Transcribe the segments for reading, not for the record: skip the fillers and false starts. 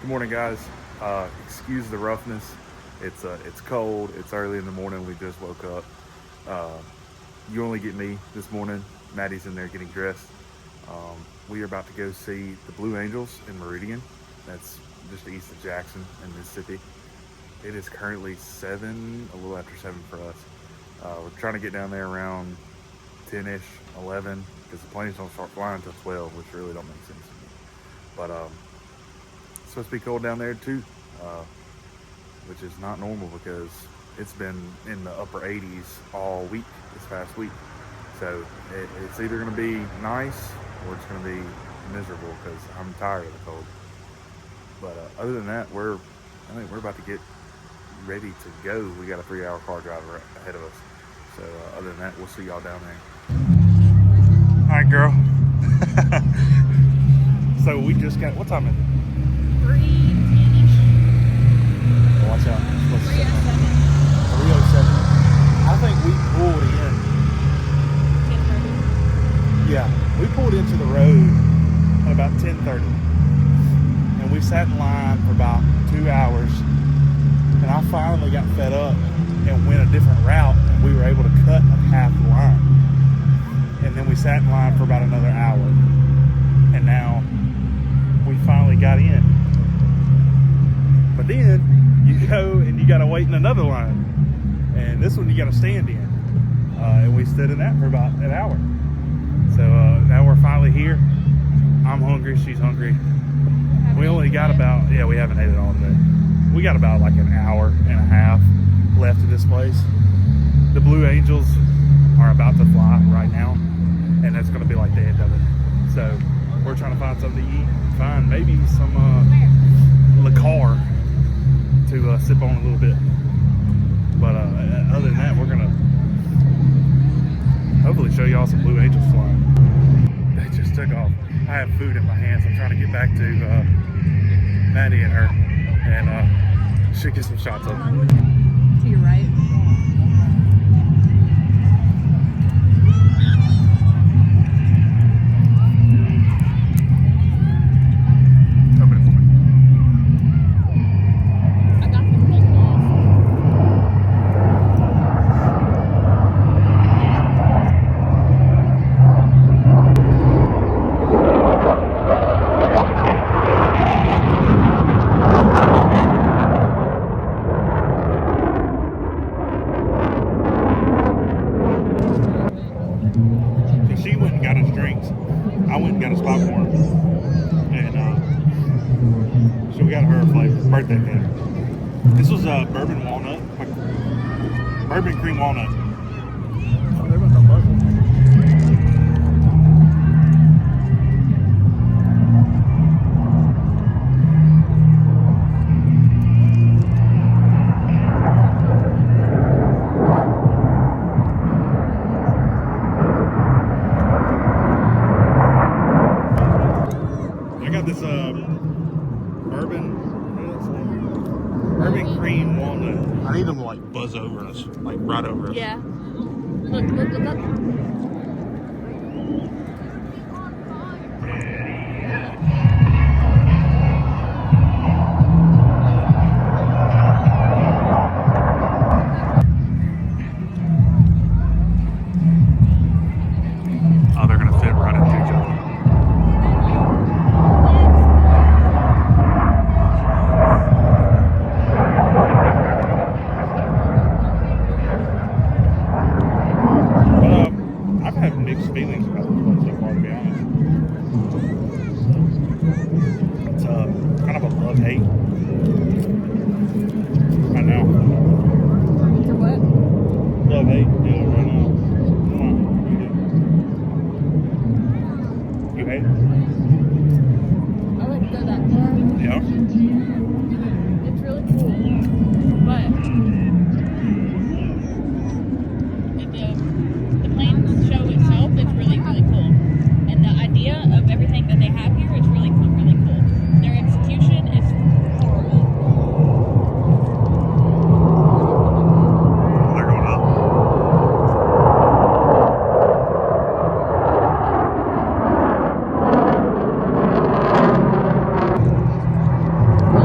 Good morning, guys. Excuse the roughness. It's cold. It's early in the morning. We just woke up. Uh, you only get me this morning. Maddie's in there getting dressed. We are about to go see the Blue Angels in Meridian. That's just east of Jackson in Mississippi. It is currently 7, a little after 7 for us. We're trying to get down there around 10-ish, 11, because the planes don't start flying until 12, which really don't make sense to me. But it's supposed to be cold down there too, which is not normal because it's been in the upper 80s all week, this past week. So it's either going to be nice or it's going to be miserable because I'm tired of the cold. But other than that, I think we're about to get ready to go. We got a 3-hour car drive ahead of us. So other than that, we'll see y'all down there. All right, girl. So we just got, what time is it? 3:10-ish. Watch out. 3:07. 3:07. I think we pulled in. 10:30. Yeah, we pulled into the road at about 10:30. And we sat in line for about 2 hours. And I finally got fed up and went a different route. And we were able to cut half the line. And then we sat in line for about another hour. And now we finally got in. But then you go and you gotta wait in another line. And this one you gotta stand in. And we stood in that for about an hour. So now we're finally here. I'm hungry, she's hungry. We only got about, we haven't ate it all today. We got about like an hour and a half left of this place. The Blue Angels are about to fly right now. And that's gonna be like the end of it. So we're trying to find something to eat, find maybe some liqueur to sip on a little bit. But other than that, we're gonna hopefully show y'all some Blue Angels flying. They just took off. I have food in my hands. I'm trying to get back to Maddie and her, and should get some shots of them. To your right. Open it for me. I got them taken off. So she went and got us drinks. I went and got us popcorn. And so we got her a flavor, birthday flavor. This was bourbon walnut, bourbon cream walnut. Oh, they're about to bubble. I got this bourbon cream walnut. I need them to like buzz over us, like right over us. Yeah. Look. Oh, they're gonna fit right into each other. I've had mixed feelings about this place so far, to be honest. It's kind of a love-hate. Right now. It's a what? Love-hate deal right now. Come on, you hate it? I wouldn't go that far. Yeah? It's really cool. But the plane show itself is really, really cool. And the idea of everything that they have here is really cool, really cool. Their execution is horrible. They're going up. Oh,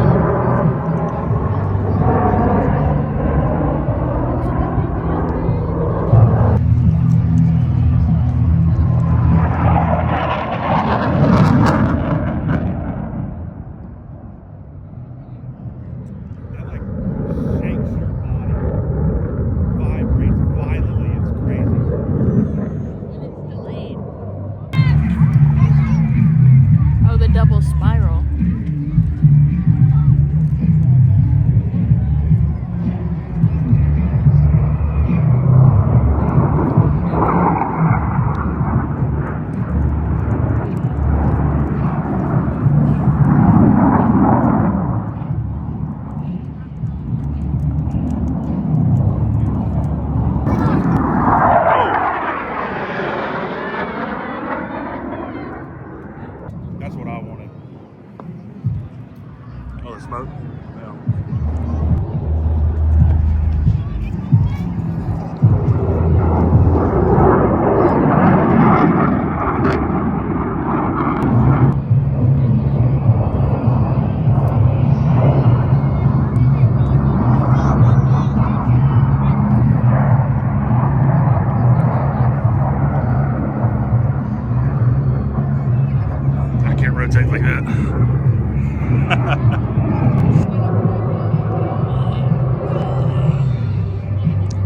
Oh, the smoke? Yeah. I can't rotate like that.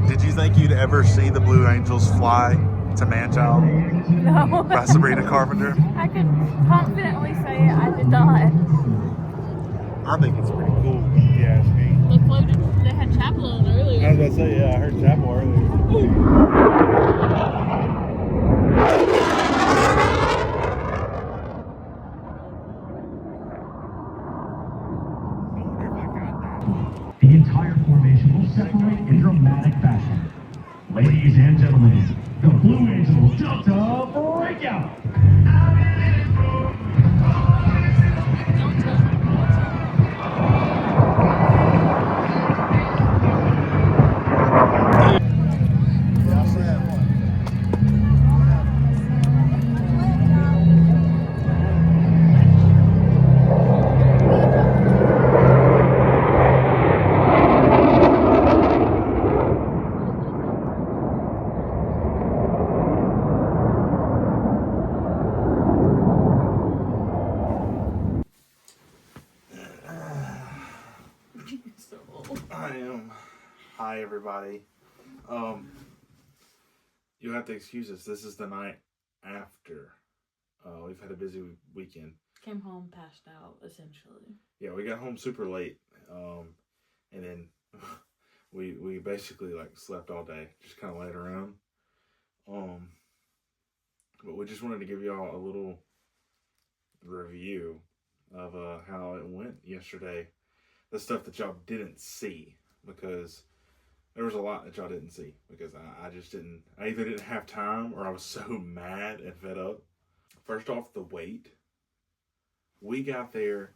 Did you think you'd ever see the Blue Angels fly to Manchild No. by Sabrina Carpenter? I could confidently say I did not. I think it's pretty cool. Yeah, it's neat. They floated, they had chapel on earlier. I was about to say, yeah, I heard chapel earlier. The entire formation will separate in dramatic fashion. Ladies and gentlemen, the Blue Angels Delta Breakout! I am. Hi, everybody. You'll have to excuse us. This is the night after. We've had a busy weekend. Came home, passed out, essentially. Yeah, we got home super late. And then we basically like slept all day, just kind of laid around. But we just wanted to give y'all a little review of how it went yesterday. The stuff that y'all didn't see, because there was a lot that y'all didn't see, because I either didn't have time or I was so mad and fed up. First off, the wait. We got there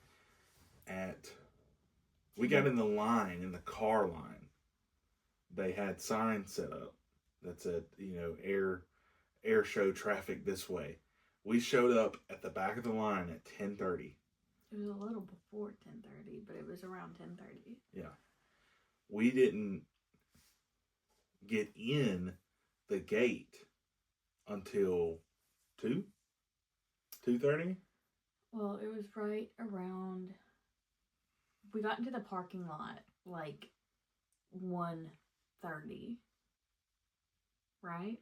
we got in the line, in the car line. They had signs set up that said, air show traffic this way. We showed up at the back of the line at 10:30. It was a little before 10:30, but it was around 10:30. Yeah. We didn't get in the gate until 2:30? Well, it was right around, we got into the parking lot like 1:30, right?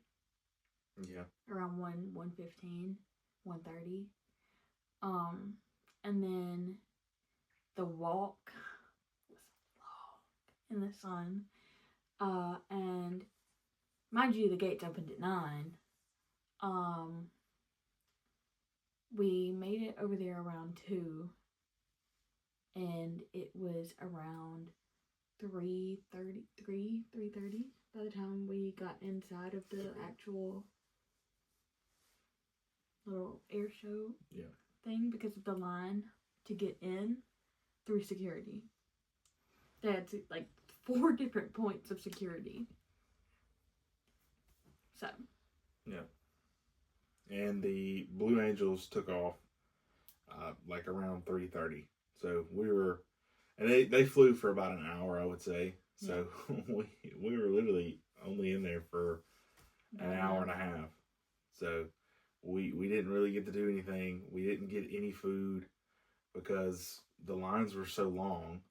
Yeah. Around 1:15, 1:30. And then the walk was long in the sun. And mind you, the gates opened at 9. We made it over there around 2, and it was around 3:30 by the time we got inside of the actual little air show thing, because of the line to get in through security. They had like 4 different points of security. So. Yeah. And the Blue Angels took off like around 3:30. So we were, and they flew for about an hour, I would say. So we were literally only in there for an hour and a half. So we didn't really get to do anything. We didn't get any food because the lines were so long.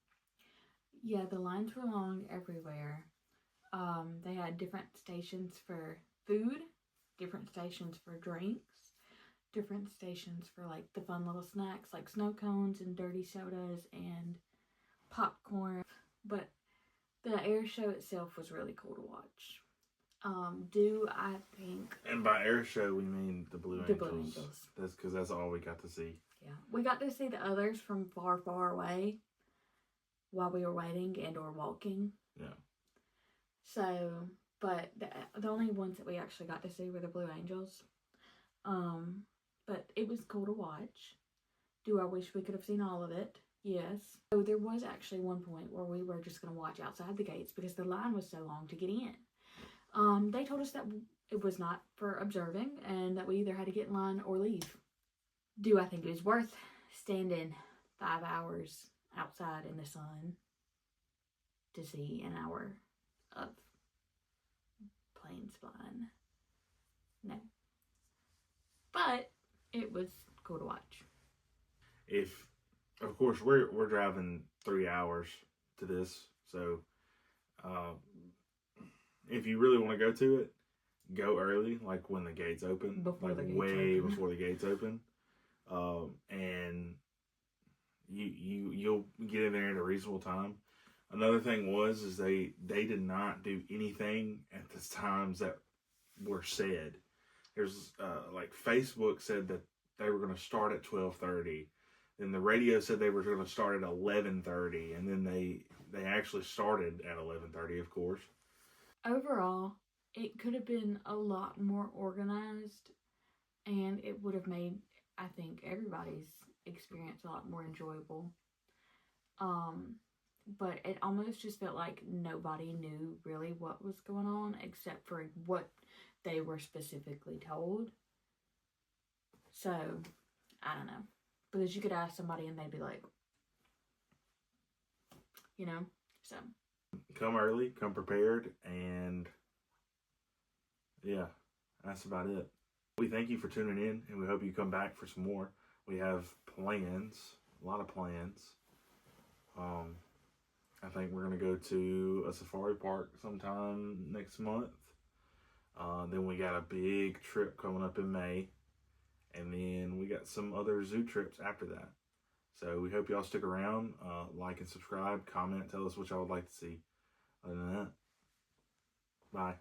Yeah, the lines were long everywhere. They had different stations for food, different stations for drinks, different stations for like the fun little snacks like snow cones and dirty sodas and popcorn. But the air show itself was really cool to watch. I think... And by air show, we mean the Blue Angels. Blue Angels. That's because that's all we got to see. Yeah. We got to see the others from far, far away while we were waiting and or walking. Yeah. So, but the only ones that we actually got to see were the Blue Angels. But it was cool to watch. Do I wish we could have seen all of it? Yes. So there was actually one point where we were just going to watch outside the gates because the line was so long to get in. They told us that it was not for observing and that we either had to get in line or leave. Do I think it was worth standing 5 hours outside in the sun to see an hour of planes flying? No. But it was cool to watch. Of course, we're driving 3 hours to this, so if you really want to go to it, go early, like when the gates open, Before the gates way open. before the gates open, and you'll get in there at a reasonable time. Another thing is they did not do anything at the times that were said. There's like Facebook said that they were going to start at 12:30. Then the radio said they were going to start at 11:30, and then they actually started at 11:30, of course. Overall, it could have been a lot more organized, and it would have made, I think, everybody's experience a lot more enjoyable. But it almost just felt like nobody knew really what was going on except for what they were specifically told. So, I don't know. Because you could ask somebody and they'd be like, so. Come early, come prepared, and yeah, that's about it. We thank you for tuning in, and we hope you come back for some more. We have plans, a lot of plans. I think we're going to go to a safari park sometime next month. Then we got a big trip coming up in May. And then we got some other zoo trips after that. So we hope y'all stick around, like and subscribe, comment, tell us what y'all would like to see. Other than that, bye.